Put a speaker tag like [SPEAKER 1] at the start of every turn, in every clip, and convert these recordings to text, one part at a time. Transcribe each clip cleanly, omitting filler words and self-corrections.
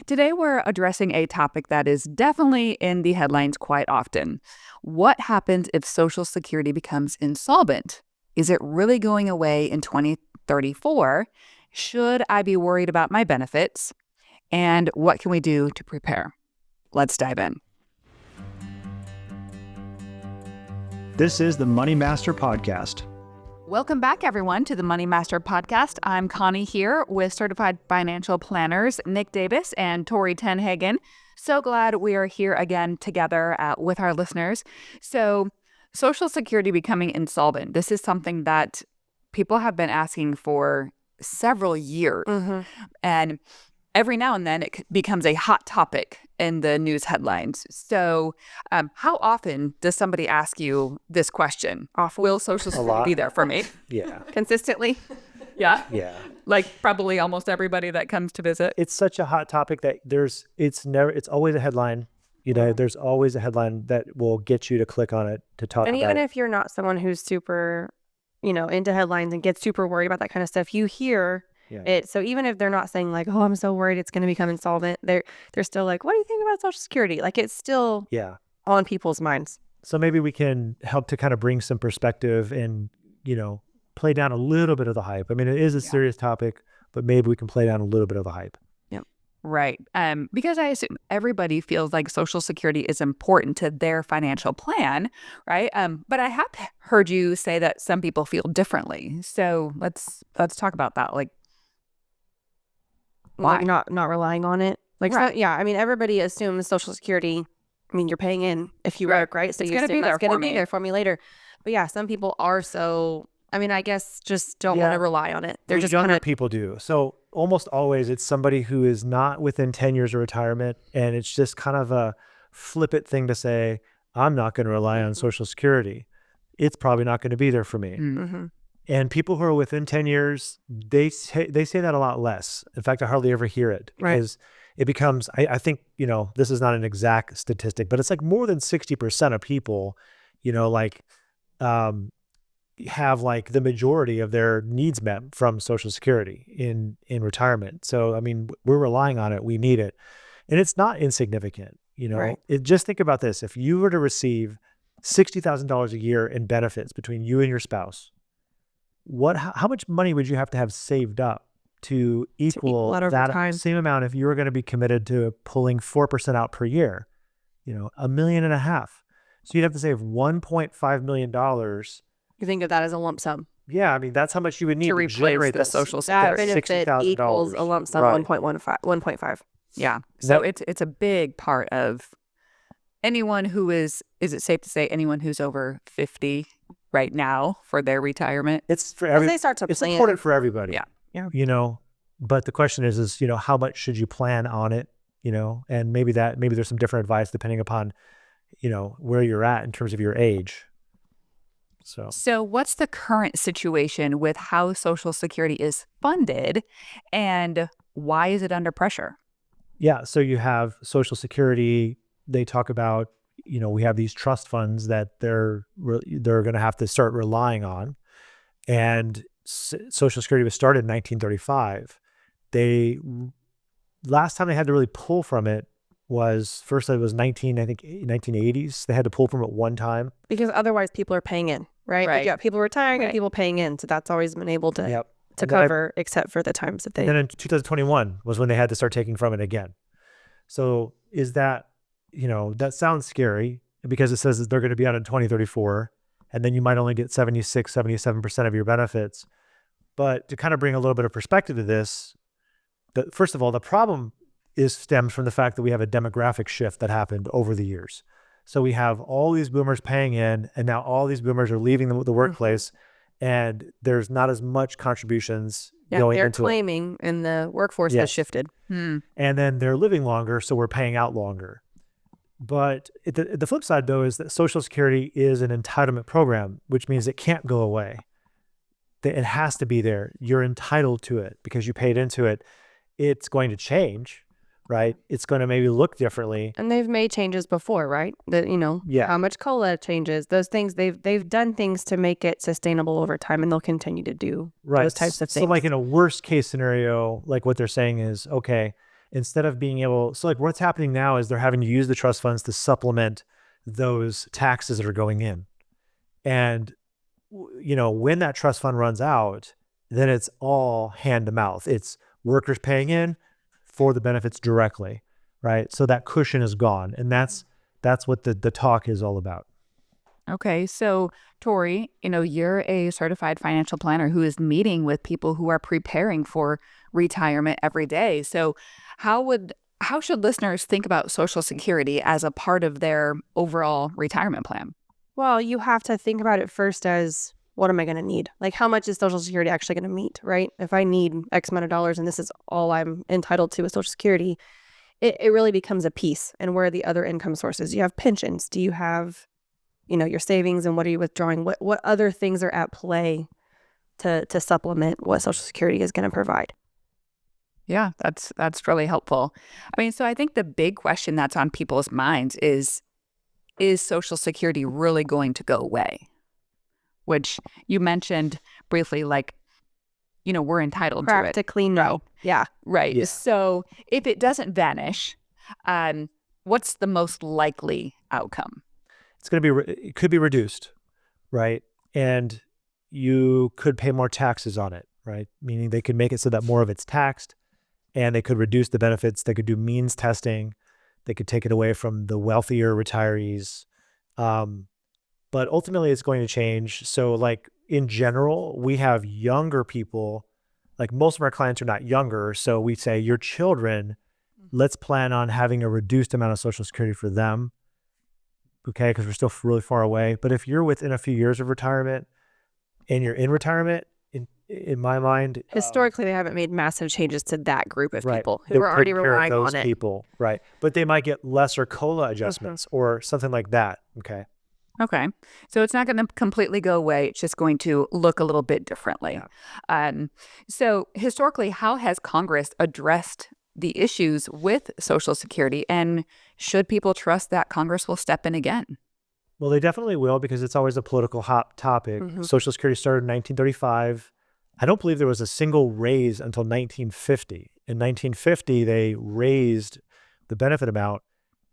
[SPEAKER 1] Today we're addressing a topic that is definitely in the headlines quite often. What happens if Social Security becomes insolvent? Is it really going away in 2034? Should I be worried about my benefits? And what can we do to prepare? Let's dive in.
[SPEAKER 2] This is the Money Master Podcast.
[SPEAKER 1] Welcome back, everyone, to the Money Master Podcast. I'm Connie here with certified financial planners Nick Davis and Tori Tenhagen. So glad we are here again together with our listeners. So, Social Security becoming insolvent. This is something that people have been asking for several years. And every now and then it becomes a hot topic in the news headlines. So how often does somebody ask you this question? Will Social Security be there for me?
[SPEAKER 2] Yeah.
[SPEAKER 1] Consistently? Yeah?
[SPEAKER 2] Yeah.
[SPEAKER 1] Like probably almost everybody that comes to visit.
[SPEAKER 2] It's such a hot topic that it's always a headline. There's always a headline that will get you to click on it to talk about it.
[SPEAKER 3] And even if you're not someone who's super, into headlines and gets super worried about that kind of stuff, you hear it. So even if they're not saying like, oh, I'm so worried it's going to become insolvent, they're still like, what do you think about Social Security? Like it's still on people's minds.
[SPEAKER 2] So maybe we can help to kind of bring some perspective and, play down a little bit of the hype. I mean, it is a serious topic, but maybe we can play down a little bit of the hype.
[SPEAKER 1] Right. Because I assume everybody feels like Social Security is important to their financial plan, right? But I have heard you say that some people feel differently. So let's talk about that. Like, why?
[SPEAKER 3] Like not relying on it. Like,
[SPEAKER 1] right.
[SPEAKER 3] So, everybody assumes Social Security, you're paying in if you work, right? So
[SPEAKER 1] it's
[SPEAKER 3] you
[SPEAKER 1] going to be there
[SPEAKER 3] going to be there for me later. But some people are so, I guess just don't want to rely on it. They're just
[SPEAKER 2] younger people do. So almost always it's somebody who is not within 10 years of retirement. And it's just kind of a flippant thing to say, I'm not going to rely on Social Security. It's probably not going to be there for me.
[SPEAKER 3] Mm-hmm.
[SPEAKER 2] And people who are within 10 years, they say that a lot less. In fact, I hardly ever hear it because it becomes, I think, this is not an exact statistic, but it's like more than 60% of people, have like the majority of their needs met from Social Security in retirement. So, we're relying on it. We need it. And it's not insignificant,
[SPEAKER 3] Right.
[SPEAKER 2] Just think about this. If you were to receive $60,000 a year in benefits between you and your spouse, how much money would you have to have saved up to equal that same amount if you were going to be committed to pulling 4% out per year? $1.5 million. So you'd have to save $1.5 million.
[SPEAKER 3] You think of that as a lump sum.
[SPEAKER 2] Yeah, that's how much you would need
[SPEAKER 1] to replace the Social Security.
[SPEAKER 3] That benefit equals a lump sum,
[SPEAKER 2] right.
[SPEAKER 3] 1.5.
[SPEAKER 1] Yeah. So it's a big part of anyone who is it safe to say anyone who's over 50 right now for their retirement?
[SPEAKER 2] It's for everybody.
[SPEAKER 3] They start to
[SPEAKER 2] it's
[SPEAKER 3] plan.
[SPEAKER 2] important for everybody.
[SPEAKER 1] Yeah.
[SPEAKER 2] But the question is, how much should you plan on it? And maybe there's some different advice depending upon, where you're at in terms of your age.
[SPEAKER 1] So what's the current situation with how Social Security is funded and why is it under pressure?
[SPEAKER 2] Yeah. So you have Social Security. They talk about, we have these trust funds that they're going to have to start relying on. And Social Security was started in 1935. Last time they had to really pull from it was 1980s. They had to pull from it one time.
[SPEAKER 3] Because otherwise people are paying in, right?
[SPEAKER 1] Right.
[SPEAKER 3] Yeah, people retiring and people paying in. So that's always been able to cover, except for the times that they...
[SPEAKER 2] And then in 2021 was when they had to start taking from it again. So is that, that sounds scary because it says that they're going to be out in 2034 and then you might only get 76, 77% of your benefits. But to kind of bring a little bit of perspective to this, first of all, the problem stems from the fact that we have a demographic shift that happened over the years. So we have all these boomers paying in, and now all these boomers are leaving the workplace, and there's not as much contributions going into it.
[SPEAKER 3] They're claiming, and the workforce has shifted.
[SPEAKER 2] And then they're living longer, so we're paying out longer. But the flip side, though, is that Social Security is an entitlement program, which means it can't go away. It has to be there. You're entitled to it because you paid into it. It's going to change. Right? It's going to maybe look differently.
[SPEAKER 3] And they've made changes before, right? How much COLA changes, those things, they've done things to make it sustainable over time, and they'll continue to do those types of things.
[SPEAKER 2] So like in a worst case scenario, like what they're saying is, okay, instead of being able, so like what's happening now is they're having to use the trust funds to supplement those taxes that are going in. And, when that trust fund runs out, then it's all hand to mouth. It's workers paying in for the benefits directly, right? So that cushion is gone. And that's what the talk is all about.
[SPEAKER 1] Okay, so Tori, you're a certified financial planner who is meeting with people who are preparing for retirement every day. So how should listeners think about Social Security as a part of their overall retirement plan?
[SPEAKER 3] Well, you have to think about it first as, what am I going to need? Like, how much is Social Security actually going to meet, right? If I need X amount of dollars and this is all I'm entitled to with Social Security, it really becomes a piece. And where are the other income sources? You have pensions. Do you have your savings, and what are you withdrawing? What other things are at play to supplement what Social Security is going to provide?
[SPEAKER 1] Yeah, that's really helpful. I mean, so I think the big question that's on people's minds is Social Security really going to go away? Which you mentioned briefly, like, we're entitled to it.
[SPEAKER 3] Practically, no. Yeah.
[SPEAKER 1] Right.
[SPEAKER 2] Yeah.
[SPEAKER 1] So if it doesn't vanish, what's the most likely outcome?
[SPEAKER 2] It could be reduced, right? And you could pay more taxes on it, right? Meaning they could make it so that more of it's taxed, and they could reduce the benefits. They could do means testing. They could take it away from the wealthier retirees. But ultimately it's going to change. So like in general, we have younger people, like most of our clients are not younger. So we say your children, let's plan on having a reduced amount of Social Security for them. Okay, because we're still really far away. But if you're within a few years of retirement and you're in retirement, in my mind,
[SPEAKER 3] historically, they haven't made massive changes to that group of
[SPEAKER 2] right,
[SPEAKER 3] people who
[SPEAKER 2] they're
[SPEAKER 3] are already
[SPEAKER 2] taking care of
[SPEAKER 3] relying
[SPEAKER 2] those
[SPEAKER 3] on it.
[SPEAKER 2] people, right? But they might get lesser COLA adjustments or something like that. Okay.
[SPEAKER 1] Okay. So it's not going to completely go away. It's just going to look a little bit differently.
[SPEAKER 2] Yeah.
[SPEAKER 1] So historically, how has Congress addressed the issues with Social Security, and should people trust that Congress will step in again?
[SPEAKER 2] Well, they definitely will, because it's always a political hot topic. Social Security started in 1935. I don't believe there was a single raise until 1950. In 1950, they raised the benefit amount.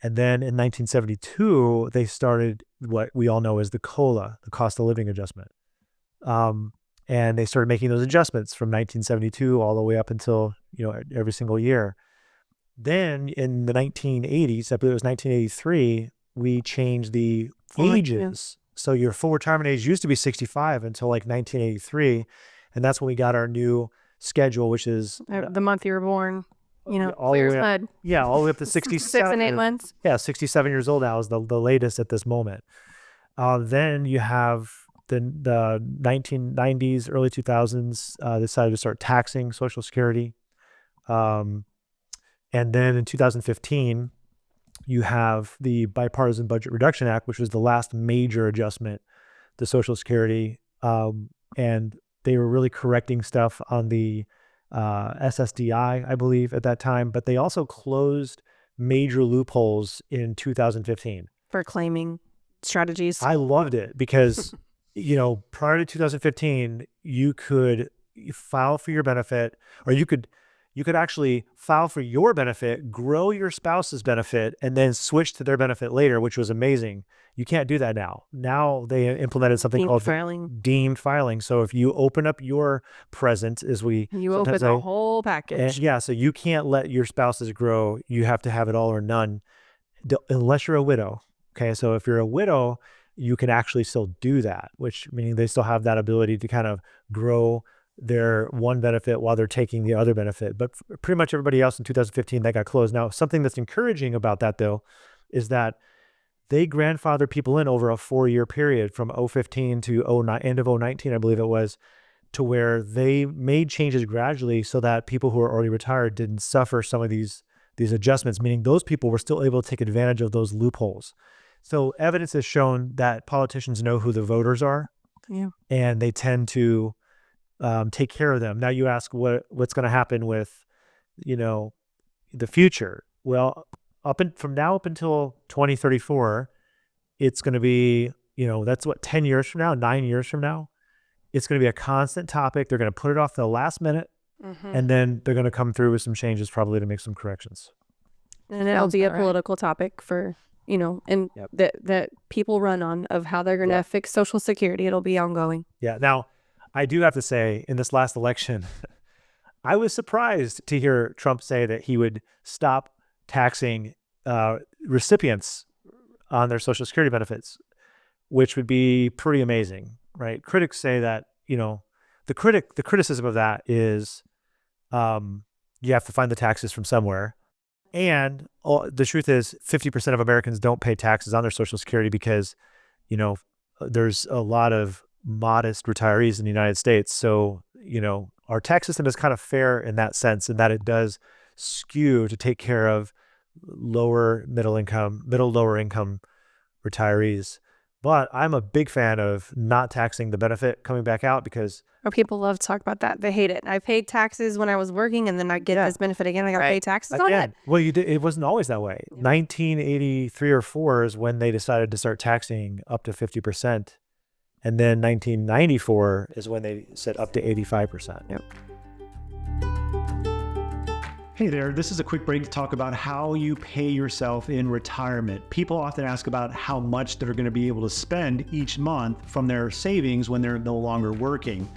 [SPEAKER 2] And then in 1972, they started what we all know as the COLA, the cost of living adjustment. And they started making those adjustments from 1972 all the way up until, every single year. Then in the 1980s, I believe it was 1983, we changed the ages. So your full retirement age used to be 65 until like 1983. And that's when we got our new schedule, which is
[SPEAKER 3] the month you were born,
[SPEAKER 2] all the way up, all the way up to 67.
[SPEAKER 3] 6 and 8 months.
[SPEAKER 2] Yeah, 67 years old now is the latest at this moment. Then you have the 1990s, early 2000s, decided to start taxing Social Security. And then in 2015, you have the Bipartisan Budget Reduction Act, which was the last major adjustment to Social Security. And they were really correcting stuff on the SSDI, I believe, at that time. But they also closed major loopholes in 2015.
[SPEAKER 3] For claiming strategies.
[SPEAKER 2] I loved it because, prior to 2015, you could file for your benefit, or you could actually file for your benefit, grow your spouse's benefit, and then switch to their benefit later, which was amazing. You can't do that now. Now they implemented something called deemed filing. So if you open up your present,
[SPEAKER 3] you open the whole package.
[SPEAKER 2] So you can't let your spouses grow. You have to have it all or none, unless you're a widow. Okay, so if you're a widow, you can actually still do that, which meaning they still have that ability to kind of grow their one benefit while they're taking the other benefit. But pretty much everybody else in 2015, that got closed. Now, something that's encouraging about that, though, is that they grandfathered people in over a 4-year period from 2015 to end of 2019, I believe it was, to where they made changes gradually so that people who are already retired didn't suffer some of these adjustments, meaning those people were still able to take advantage of those loopholes. So evidence has shown that politicians know who the voters are, and they tend to take care of them. Now you ask what's going to happen with, the future. Well, from now up until 2034, it's going to be, that's 10 years from now, 9 years from now, it's going to be a constant topic. They're going to put it off to the last minute. And then they're going to come through with some changes probably to make some corrections.
[SPEAKER 3] And it'll
[SPEAKER 1] Sounds
[SPEAKER 3] be a
[SPEAKER 1] about right.
[SPEAKER 3] political topic for, and
[SPEAKER 2] Yep.
[SPEAKER 3] that people run on of how they're going to fix Social Security. It'll be ongoing.
[SPEAKER 2] Yeah. Now, I do have to say, in this last election, I was surprised to hear Trump say that he would stop taxing recipients on their Social Security benefits, which would be pretty amazing, right? Critics say that, the criticism of that is you have to find the taxes from somewhere. And the truth is 50% of Americans don't pay taxes on their Social Security because, there's a lot of modest retirees in the United States. So, our tax system is kind of fair in that sense, in that it does skew to take care of lower income retirees. But I'm a big fan of not taxing the benefit coming back out because
[SPEAKER 3] People love to talk about that. They hate it. I paid taxes when I was working, and then I get this benefit again. I got to pay taxes on it.
[SPEAKER 2] Well, it wasn't always that way. 1983 or 4 is when they decided to start taxing up to 50%. And then 1994 is when they said up to 85%.
[SPEAKER 3] Yep.
[SPEAKER 4] Hey there, this is a quick break to talk about how you pay yourself in retirement. People often ask about how much they're going to be able to spend each month from their savings when they're no longer working.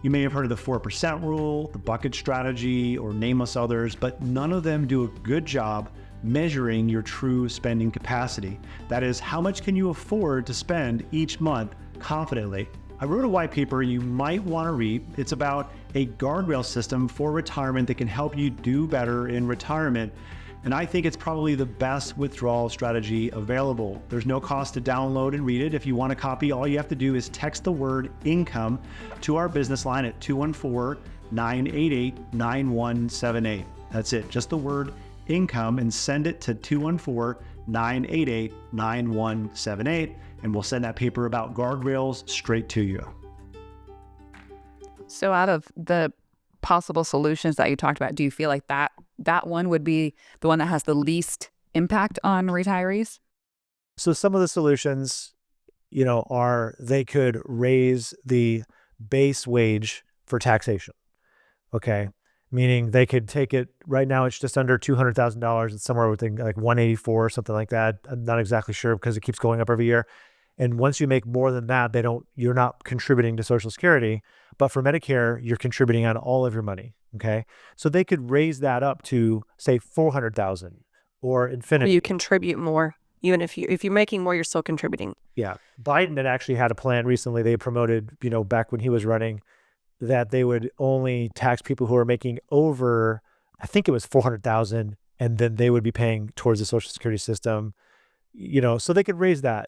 [SPEAKER 4] You may have heard of the 4% rule, the bucket strategy, or nameless others, but none of them do a good job measuring your true spending capacity. That is, how much can you afford to spend each month confidently? I wrote a white paper you might want to read. It's about a guardrail system for retirement that can help you do better in retirement. And I think it's probably the best withdrawal strategy available. There's no cost to download and read it. If you want a copy, all you have to do is text the word income to our business line at 214-988-9178. That's it, just the word income, and send it to 214-988-9178. And we'll send that paper about guardrails straight to you.
[SPEAKER 1] So out of the possible solutions that you talked about, do you feel like that one would be the one that has the least impact on retirees?
[SPEAKER 2] So some of the solutions, are they could raise the base wage for taxation. Okay. Meaning they could take it, right now it's just under $200,000. It's somewhere within like 184 or something like that. I'm not exactly sure because it keeps going up every year. And once you make more than that, you're not contributing to Social Security. But for Medicare, you're contributing on all of your money. Okay. So they could raise that up to say 400,000 or infinity.
[SPEAKER 3] You contribute more. Even if you're making more, you're still contributing.
[SPEAKER 2] Yeah. Biden had actually had a plan recently. They promoted, back when he was running, that they would only tax people who are making over, I think it was 400,000, and then they would be paying towards the Social Security system, so they could raise that,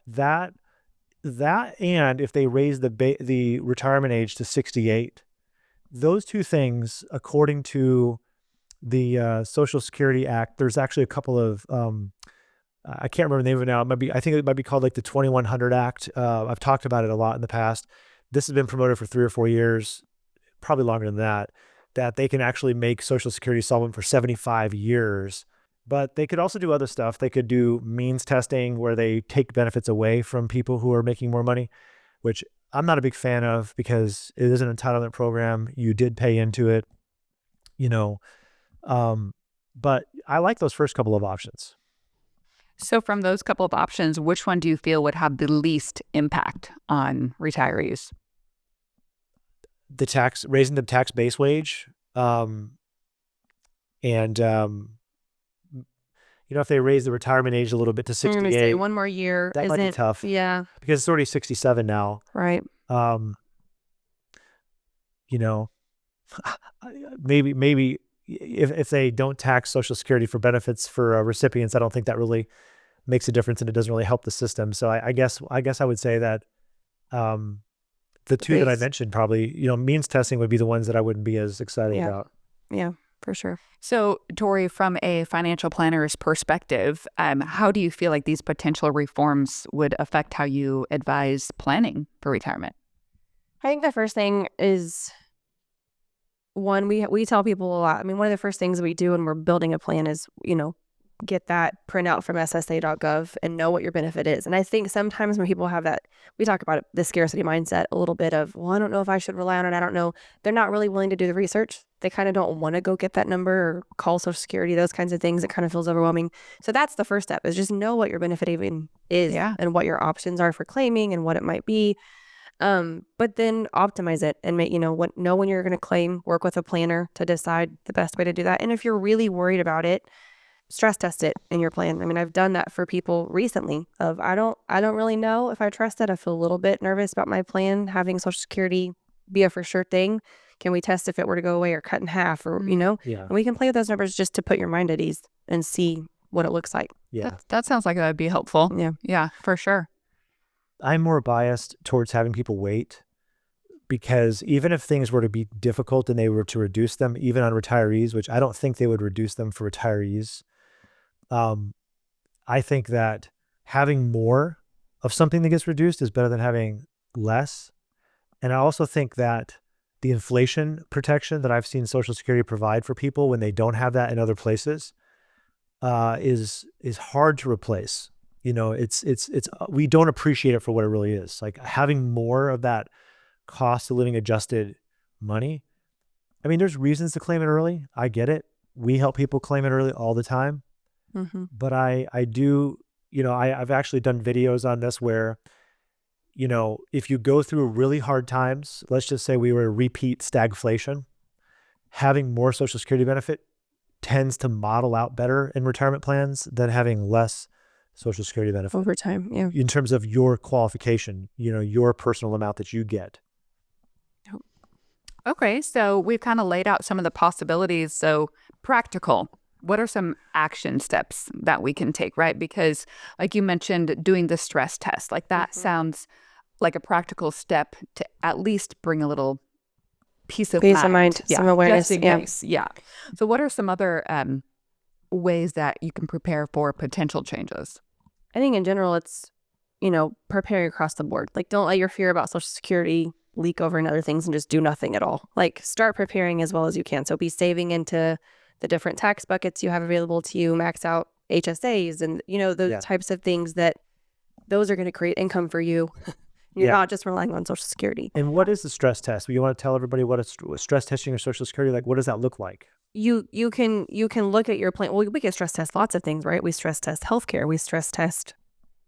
[SPEAKER 2] and if they raise the retirement age to 68, those two things, according to the Social Security Act, there's actually a couple of, I can't remember the name of it now. I think it might be called like the 2100 Act. I've talked about it a lot in the past. This has been promoted for 3 or 4 years, probably longer than that they can actually make Social Security solvent for 75 years. But they could also do other stuff. They could do means testing where they take benefits away from people who are making more money, which I'm not a big fan of because it is an entitlement program. You did pay into it, but I like those first couple of options.
[SPEAKER 1] So from those couple of options, which one do you feel would have the least impact on retirees?
[SPEAKER 2] Raising the tax base wage, and if they raise the retirement age a little bit to 68,
[SPEAKER 3] I'm going to say one more year
[SPEAKER 2] that might be tough.
[SPEAKER 3] Yeah,
[SPEAKER 2] because it's already 67 now.
[SPEAKER 3] Right.
[SPEAKER 2] Maybe if they don't tax Social Security for benefits for recipients, I don't think that really makes a difference, and it doesn't really help the system. So I guess I would say that the two that I mentioned probably, means testing would be the ones that I wouldn't be as excited about.
[SPEAKER 3] Yeah, for sure.
[SPEAKER 1] So, Tori, from a financial planner's perspective, how do you feel like these potential reforms would affect how you advise planning for retirement?
[SPEAKER 3] I think the first thing is, one, we tell people a lot. I mean, one of the first things we do when we're building a plan is, get that printout from ssa.gov and know what your benefit is. And I think sometimes when people have that, we talk about the scarcity mindset a little bit of, well, I don't know if I should rely on it. I don't know. They're not really willing to do the research. They kind of don't want to go get that number or call Social Security, those kinds of things. It kind of feels overwhelming. So that's the first step, is just know what your benefit even is and what your options are for claiming and what it might be. But then optimize it and make, know when you're going to claim, work with a planner to decide the best way to do that. And if you're really worried about it, stress test it in your plan. I mean, I've done that for people recently of, I don't really know if I trust it. I feel a little bit nervous about my plan, having Social Security be a for sure thing. Can we test if it were to go away or cut in half or, and we can play with those numbers just to put your mind at ease and see what it looks like.
[SPEAKER 2] Yeah.
[SPEAKER 1] That sounds like that would be helpful.
[SPEAKER 3] Yeah.
[SPEAKER 1] Yeah, for sure.
[SPEAKER 2] I'm more biased towards having people wait, because even if things were to be difficult and they were to reduce them, even on retirees, which I don't think they would reduce them for retirees, I think that having more of something that gets reduced is better than having less. And I also think that the inflation protection that I've seen Social Security provide for people when they don't have that in other places is hard to replace. We don't appreciate it for what it really is. Like having more of that cost of living adjusted money. I mean, there's reasons to claim it early. I get it. We help people claim it early all the time.
[SPEAKER 3] Mm-hmm.
[SPEAKER 2] But I do, I've actually done videos on this where, if you go through really hard times, let's just say we were to repeat stagflation, having more Social Security benefit tends to model out better in retirement plans than having less Social Security benefit
[SPEAKER 3] Over time. Yeah.
[SPEAKER 2] in terms of your qualification, your personal amount that you get.
[SPEAKER 1] Okay, so we've kind of laid out some of the possibilities. So practical, what are some action steps that we can take, right? Because like you mentioned, doing the stress test, like that sounds like a practical step to at least bring a little peace of mind.
[SPEAKER 3] Some awareness.
[SPEAKER 1] Just in case. Yeah. So what are some other ways that you can prepare for potential changes?
[SPEAKER 3] I think in general, it's, preparing across the board. Like, don't let your fear about Social Security leak over into other things and just do nothing at all. Like, start preparing as well as you can. So be saving into the different tax buckets you have available to you, max out HSAs and, those types of things those are going to create income for you. You're not just relying on Social Security.
[SPEAKER 2] And what is the stress test? You want to tell everybody what a stress testing your Social Security, like, what does that look like?
[SPEAKER 3] You can look at your plan. Well, we can stress test lots of things, right? We stress test healthcare. We stress test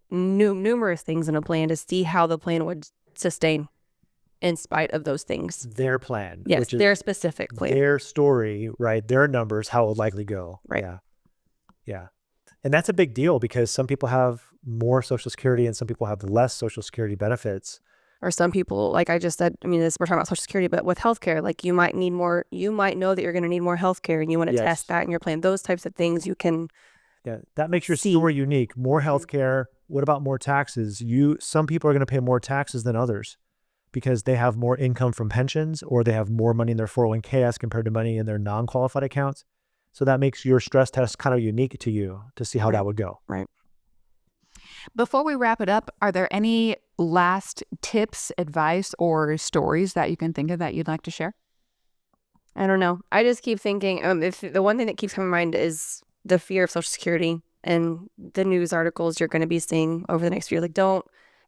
[SPEAKER 3] numerous things in a plan to see how the plan would sustain in spite of those things.
[SPEAKER 2] Their plan.
[SPEAKER 3] Yes,
[SPEAKER 2] which is
[SPEAKER 3] their specific plan.
[SPEAKER 2] Their story, right? Their numbers, how it would likely go.
[SPEAKER 3] Right.
[SPEAKER 2] Yeah. And that's a big deal because some people have more Social Security and some people have less Social Security benefits.
[SPEAKER 3] Or some people, like I just said, we're talking about Social Security, but with healthcare, like you might know that you're going to need more healthcare and you want to test that in your plan. Those types of things you can
[SPEAKER 2] that makes your story unique. More healthcare. What about more taxes? Some people are going to pay more taxes than others because they have more income from pensions or they have more money in their 401k as compared to money in their non-qualified accounts. So that makes your stress test kind of unique to you to see how that would go.
[SPEAKER 3] Right.
[SPEAKER 1] Before we wrap it up, are there any last tips, advice, or stories that you can think of that you'd like to share?
[SPEAKER 3] I don't know. I just keep thinking, if the one thing that keeps coming to mind is the fear of Social Security and the news articles you're going to be seeing over the next year. Like,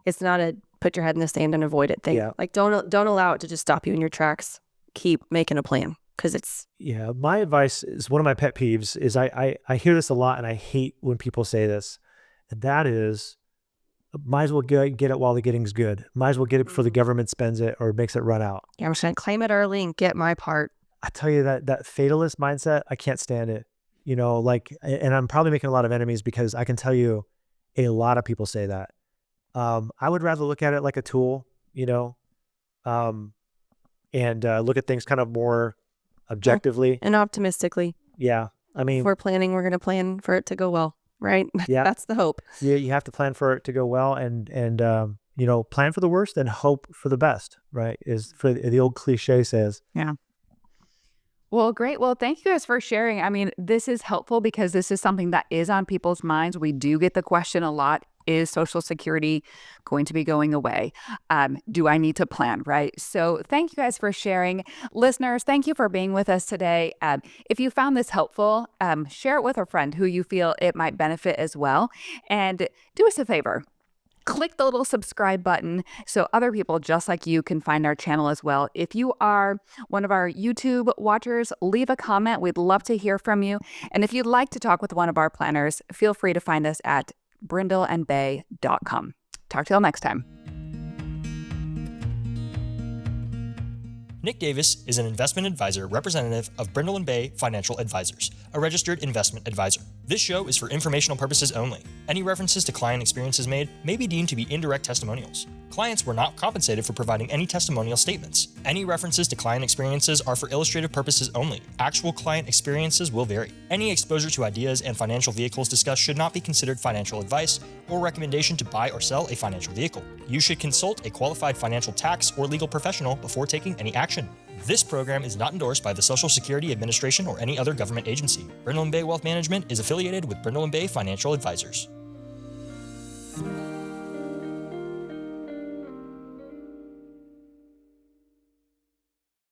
[SPEAKER 3] it's not a put your head in the sand and avoid it thing.
[SPEAKER 2] Yeah.
[SPEAKER 3] Like, don't allow it to just stop you in your tracks. Keep making a plan because it's.
[SPEAKER 2] Yeah. My advice is one of my pet peeves is I hear this a lot and I hate when people say this. And that is, might as well get it while the getting's good. Might as well get it before the government spends it or makes it run out.
[SPEAKER 3] Yeah, I'm just going to claim it early and get my part.
[SPEAKER 2] I tell you that fatalist mindset, I can't stand it. And I'm probably making a lot of enemies because I can tell you a lot of people say that. I would rather look at it like a tool, and look at things kind of more objectively.
[SPEAKER 3] And optimistically.
[SPEAKER 2] Yeah. I mean,
[SPEAKER 3] if we're planning, we're going to plan for it to go well, right?
[SPEAKER 2] Yeah.
[SPEAKER 3] That's the hope.
[SPEAKER 2] Yeah, you have to plan for it to go well and plan for the worst and hope for the best, right? Is for the old cliche says.
[SPEAKER 1] Yeah. Well, great. Well, thank you guys for sharing. I mean, this is helpful because this is something that is on people's minds. We do get the question a lot. Is Social Security going to be going away? Do I need to plan, right? So thank you guys for sharing. Listeners, thank you for being with us today. If you found this helpful, share it with a friend who you feel it might benefit as well. And do us a favor. Click the little subscribe button so other people just like you can find our channel as well. If you are one of our YouTube watchers, leave a comment. We'd love to hear from you. And if you'd like to talk with one of our planners, feel free to find us at brindleandbay.com. Talk to y'all next time.
[SPEAKER 5] Nick Davis is an investment advisor representative of Brindle Bay Financial Advisors, a registered investment advisor. This show is for informational purposes only. Any references to client experiences made may be deemed to be indirect testimonials. Clients were not compensated for providing any testimonial statements. Any references to client experiences are for illustrative purposes only. Actual client experiences will vary. Any exposure to ideas and financial vehicles discussed should not be considered financial advice or recommendation to buy or sell a financial vehicle. You should consult a qualified financial tax or legal professional before taking any action. This program is not endorsed by the Social Security Administration or any other government agency. Brindle Bay Wealth Management is affiliated with Brindle Bay Financial Advisors.